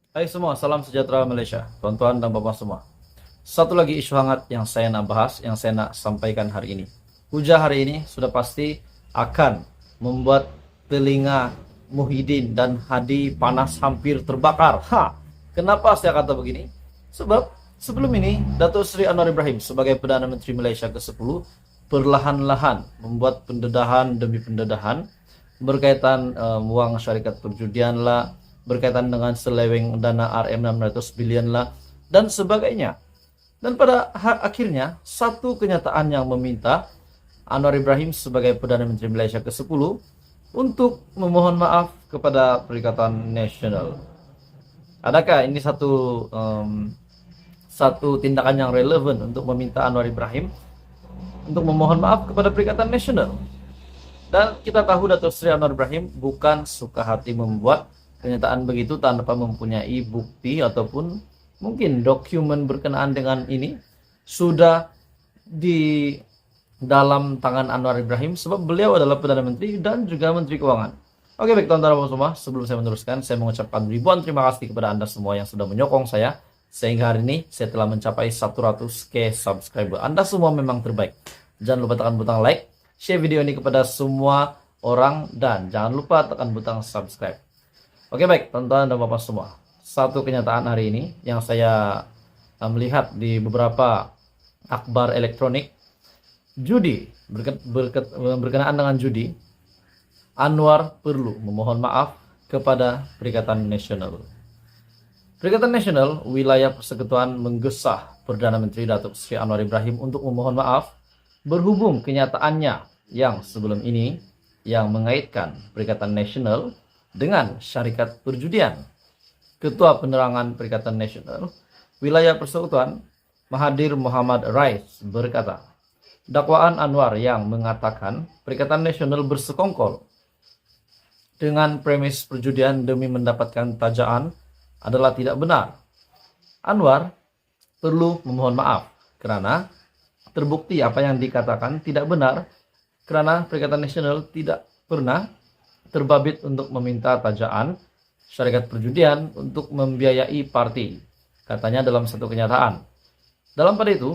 Hai semua, salam sejahtera Malaysia, tuan-tuan dan bapak semua. Satu lagi isu hangat yang saya nak bahas, yang saya nak sampaikan hari ini. Hujah hari ini sudah pasti akan membuat telinga Muhyiddin dan Hadi panas hampir terbakar. Kenapa saya kata begini? Sebab sebelum ini Datuk Seri Anwar Ibrahim sebagai Perdana Menteri Malaysia ke-10 perlahan-lahan membuat pendedahan demi pendedahan berkaitan wang syarikat perjudian lah, berkaitan dengan seleweng dana RM 600 bilion lah, dan sebagainya. Dan pada akhirnya, satu kenyataan yang meminta Anwar Ibrahim sebagai Perdana Menteri Malaysia ke-10 untuk memohon maaf kepada Perikatan Nasional. Adakah ini satu tindakan yang relevan untuk meminta Anwar Ibrahim untuk memohon maaf kepada Perikatan Nasional? Dan kita tahu Datuk Seri Anwar Ibrahim bukan suka hati membuat kenyataan begitu tanpa mempunyai bukti ataupun mungkin dokumen berkenaan dengan ini sudah di dalam tangan Anwar Ibrahim, sebab beliau adalah Perdana Menteri dan juga Menteri Keuangan. Oke, baik teman-teman semua, sebelum saya meneruskan, saya mengucapkan ribuan terima kasih kepada Anda semua yang sudah menyokong saya sehingga hari ini saya telah mencapai 100k subscriber. Anda semua memang terbaik. Jangan lupa tekan butang like, share video ini kepada semua orang, dan jangan lupa tekan butang subscribe. Oke, baik teman-teman dan bapak semua, satu kenyataan hari ini yang saya melihat di beberapa akhbar elektronik, judi, berkenaan dengan judi, Anwar perlu memohon maaf kepada Perikatan Nasional. Perikatan Nasional Wilayah Persekutuan menggesa Perdana Menteri Datuk Seri Anwar Ibrahim untuk memohon maaf berhubung kenyataannya yang sebelum ini yang mengaitkan Perikatan Nasional dengan syarikat perjudian. Ketua Penerangan Perikatan Nasional Wilayah Persekutuan Mahathir Mohamad Rais berkata, dakwaan Anwar yang mengatakan Perikatan Nasional bersekongkol dengan premis perjudian demi mendapatkan tajaan adalah tidak benar. Anwar perlu memohon maaf kerana terbukti apa yang dikatakan tidak benar, kerana Perikatan Nasional tidak pernah terbabit untuk meminta tajaan syarikat perjudian untuk membiayai parti, katanya dalam satu kenyataan. Dalam pada itu,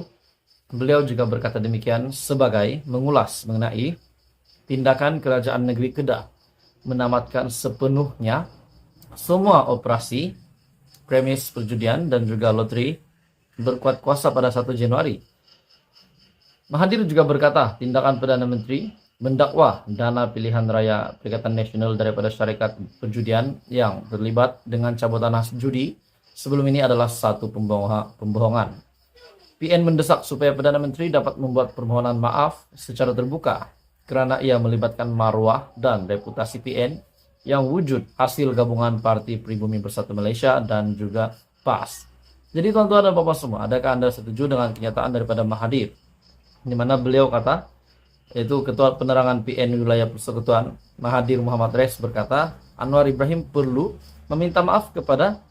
beliau juga berkata demikian sebagai mengulas mengenai tindakan Kerajaan Negeri Kedah menamatkan sepenuhnya semua operasi premis perjudian dan juga loteri berkuat kuasa pada 1 Januari. Mahathir juga berkata tindakan Perdana Menteri mendakwa dana pilihan raya Perikatan Nasional daripada syarikat perjudian yang terlibat dengan cabutan khas judi sebelum ini adalah satu pembohongan. PN mendesak supaya Perdana Menteri dapat membuat permohonan maaf secara terbuka kerana ia melibatkan marwah dan reputasi PN yang wujud hasil gabungan Parti Pribumi Bersatu Malaysia dan juga PAS. Jadi tuan-tuan dan bapak semua, adakah Anda setuju dengan kenyataan daripada Mahathir, di mana beliau kata, yaitu Ketua Penerangan PN Wilayah Persekutuan Mahathir Mohamad Rais berkata, Anwar Ibrahim perlu meminta maaf kepada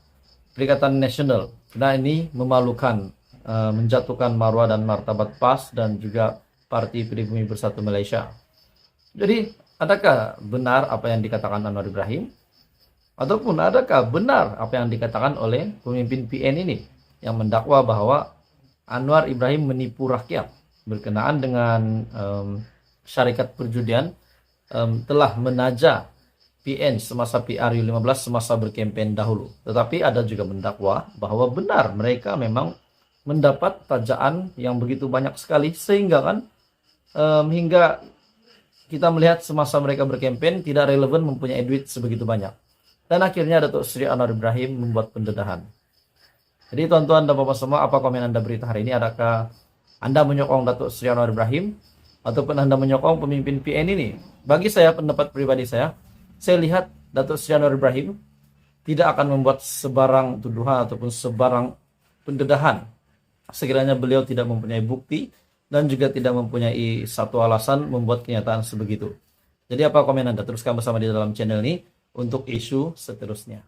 Perikatan Nasional karena ini memalukan, menjatuhkan marwah dan martabat PAS dan juga Parti Pribumi Bersatu Malaysia. Jadi, adakah benar apa yang dikatakan Anwar Ibrahim? Ataupun adakah benar apa yang dikatakan oleh pemimpin PN ini yang mendakwa bahwa Anwar Ibrahim menipu rakyat berkenaan dengan syarikat perjudian, telah menaja PN semasa PRU15 semasa berkempen dahulu. Tetapi ada juga mendakwa bahwa benar mereka memang mendapat tajaan yang begitu banyak sekali sehingga kan hingga kita melihat semasa mereka berkempen tidak relevan mempunyai duit sebegitu banyak. Dan akhirnya Datuk Seri Anwar Ibrahim membuat pendedahan. Jadi tuan-tuan dan bapak semua, apa komen Anda berita hari ini? Adakah Anda menyokong Datuk Seri Anwar Ibrahim ataupun Anda menyokong pemimpin PN ini? Bagi saya, pendapat pribadi saya lihat Datuk Seri Anwar Ibrahim tidak akan membuat sebarang tuduhan ataupun sebarang pendedahan sekiranya beliau tidak mempunyai bukti dan juga tidak mempunyai satu alasan membuat kenyataan sebegitu. Jadi apa komen Anda? Teruskan bersama di dalam channel ini untuk isu seterusnya.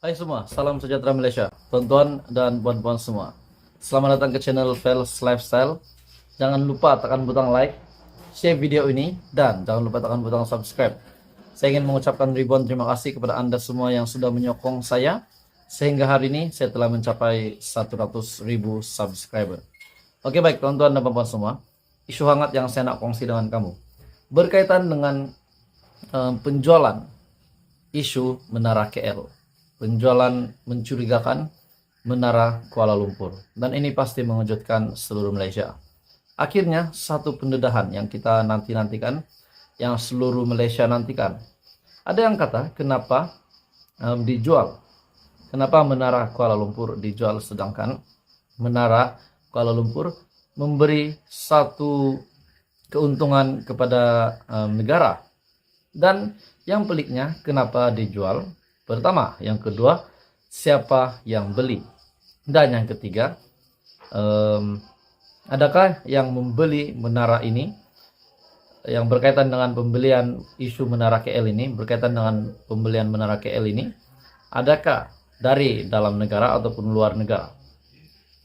Hai semua, salam sejahtera Malaysia, tuan-tuan dan puan-puan semua. Selamat datang ke channel Fels Lifestyle. Jangan lupa tekan butang like, share video ini, dan jangan lupa tekan butang subscribe. Saya ingin mengucapkan ribuan terima kasih kepada Anda semua yang sudah menyokong saya sehingga hari ini saya telah mencapai 100.000 subscriber. Oke, baik teman-teman dan bapak semua, isu hangat yang saya nak kongsi dengan kamu berkaitan dengan penjualan isu Menara KL, penjualan mencurigakan Menara Kuala Lumpur, dan ini pasti mengejutkan seluruh Malaysia. Akhirnya satu pendedahan yang kita nantikan, yang seluruh Malaysia nantikan. Ada yang kata kenapa dijual, kenapa Menara Kuala Lumpur dijual sedangkan Menara Kuala Lumpur memberi satu keuntungan kepada negara. Dan yang peliknya kenapa dijual? Pertama, yang kedua, siapa yang beli? Dan yang ketiga, adakah yang membeli menara ini? Yang berkaitan dengan pembelian isu Menara KL ini, berkaitan dengan pembelian Menara KL ini, adakah dari dalam negara ataupun luar negara?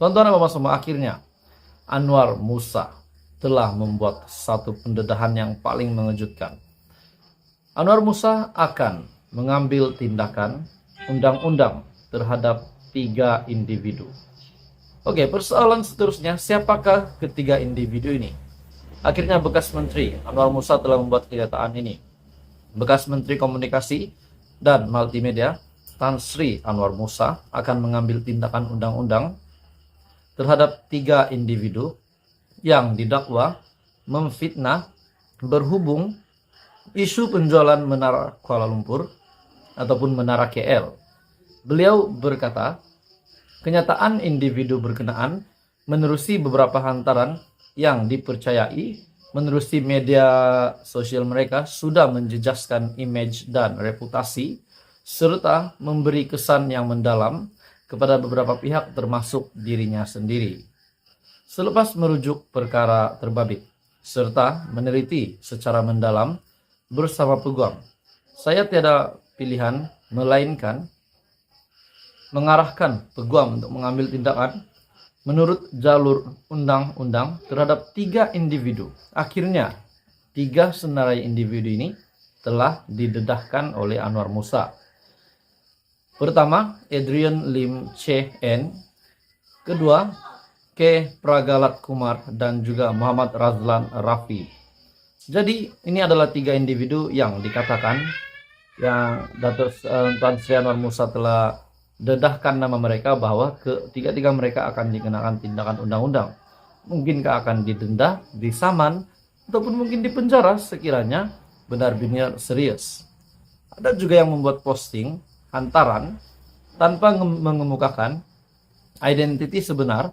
Tonton apa semua, akhirnya Anwar Musa telah membuat satu pendedahan yang paling mengejutkan. Anwar Musa akan mengambil tindakan undang-undang terhadap 3 individu. Oke, persoalan seterusnya, siapakah ketiga individu ini? Akhirnya bekas Menteri Anwar Musa telah membuat kenyataan ini. Bekas Menteri Komunikasi dan Multimedia Tan Sri Anwar Musa akan mengambil tindakan undang-undang terhadap 3 individu yang didakwa memfitnah berhubung isu penjualan Menara Kuala Lumpur ataupun Menara KL. Beliau berkata, kenyataan individu berkenaan menerusi beberapa hantaran yang dipercayai menerusi media sosial mereka sudah menjejaskan image dan reputasi serta memberi kesan yang mendalam kepada beberapa pihak termasuk dirinya sendiri. Selepas merujuk perkara terbabit serta meneliti secara mendalam bersama peguam, saya tiada pilihan melainkan mengarahkan peguam untuk mengambil tindakan menurut jalur undang-undang terhadap 3 individu. Akhirnya 3 senarai individu ini telah didedahkan oleh Anwar Musa. Pertama, Adrian Lim Che En. Kedua, K. Pragalat Kumar dan juga Muhammad Razlan Rafi. Jadi ini adalah 3 individu yang dikatakan yang Datuk Tan Sri Anwar Musa telah dedahkan nama mereka bahwa ketiga-tiga mereka akan dikenakan tindakan undang-undang. Mungkinkah akan didenda, disaman, ataupun mungkin dipenjara sekiranya benar-benar serius. Ada juga yang membuat posting hantaran tanpa mengemukakan identiti sebenar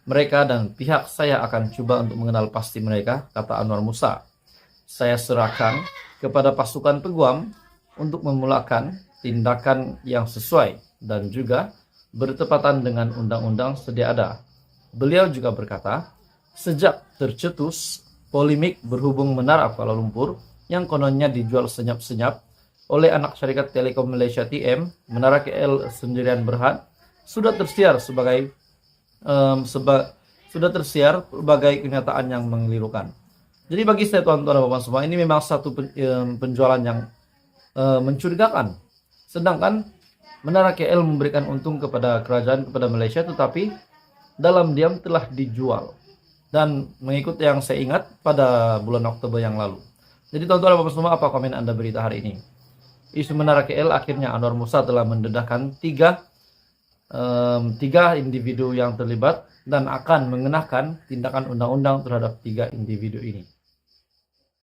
mereka dan pihak saya akan coba untuk mengenal pasti mereka, kata Anwar Musa. Saya serahkan kepada pasukan peguam untuk memulakan tindakan yang sesuai dan juga bertepatan dengan undang-undang sedia ada. Beliau juga berkata, sejak tercetus polemik berhubung Menara Kuala Lumpur yang kononnya dijual senyap-senyap oleh anak syarikat Telekom Malaysia TM, Menara KL Sendirian Berhad sudah tersiar sebagai kenyataan yang mengelirukan. Jadi bagi saya tuan-tuan dan bapak semua, ini memang satu penjualan yang mencurigakan. Sedangkan Menara KL memberikan untung kepada kerajaan, kepada Malaysia, tetapi dalam diam telah dijual. Dan mengikut yang saya ingat pada bulan Oktober yang lalu. Jadi tuan-tuan dan bapak semua, apa komen Anda berita hari ini? Isu Menara KL, akhirnya Anwar Musa telah mendedahkan 3 individu yang terlibat dan akan mengenakan tindakan undang-undang terhadap 3 individu ini.